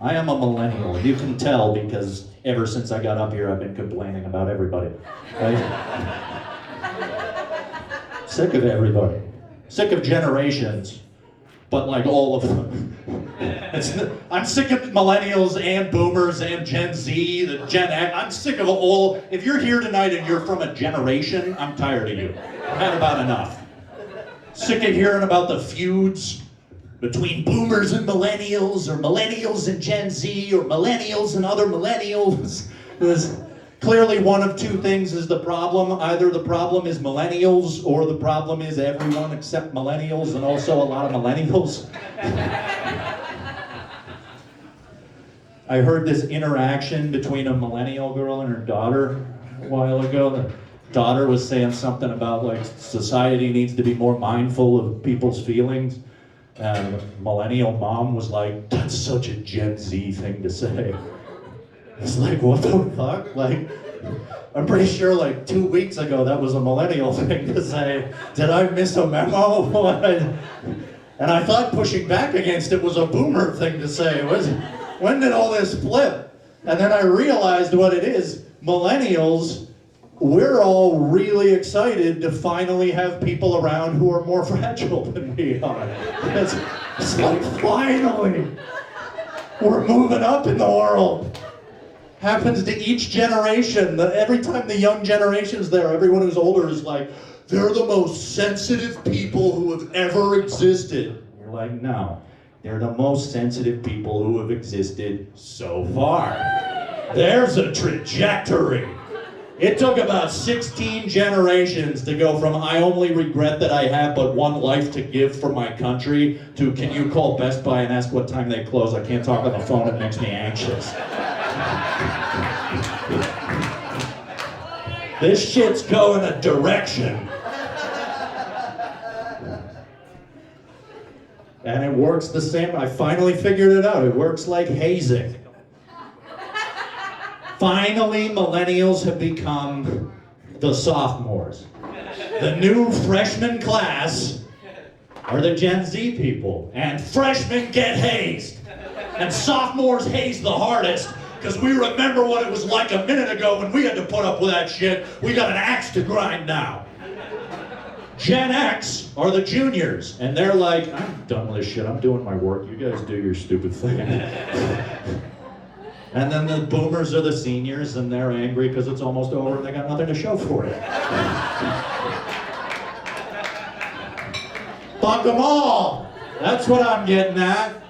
I am a millennial. You can tell because ever since I got up here, I've been complaining about everybody. Right? Sick of everybody. Sick of generations, but like all of them. I'm sick of millennials and boomers and Gen Z, the Gen X. I'm sick of all. If you're here tonight and you're from a generation, I'm tired of you. I've had about enough. Sick of hearing about the feuds between boomers and millennials, or millennials and Gen Z, or millennials and other millennials. There's clearly one of two things is the problem. Either the problem is millennials, or the problem is everyone except millennials, and also a lot of millennials. I heard this interaction between a millennial girl and her daughter a while ago. The daughter was saying something about like society needs to be more mindful of people's feelings. And the millennial mom was like, that's such a Gen Z thing to say. It's like, what the fuck? Like, I'm pretty sure like 2 weeks ago that was a millennial thing to say. Did I miss a memo? And I thought pushing back against it was a boomer thing to say. When did all this flip? And then I realized what it is. Millennials, we're all really excited to finally have people around who are more fragile than we are. It's like, finally, we're moving up in the world. Happens to each generation. Every time the young generation's there, everyone who's older is like, they're the most sensitive people who have ever existed. You're like, no. They're the most sensitive people who have existed so far. There's a trajectory. It took about 16 generations to go from I only regret that I have but one life to give for my country to can you call Best Buy and ask what time they close? I can't talk on the phone, it makes me anxious. This shit's going a direction. And it works the same. I finally figured it out. It works like hazing. Finally, millennials have become the sophomores. The new freshman class are the Gen Z people. And freshmen get hazed. And sophomores haze the hardest because we remember what it was like a minute ago when we had to put up with that shit. We got an axe to grind now. Gen X are the juniors, and they're like, I'm done with this shit, I'm doing my work, you guys do your stupid thing. And then the boomers are the seniors, and they're angry because it's almost over and they got nothing to show for it. Fuck them all! That's what I'm getting at.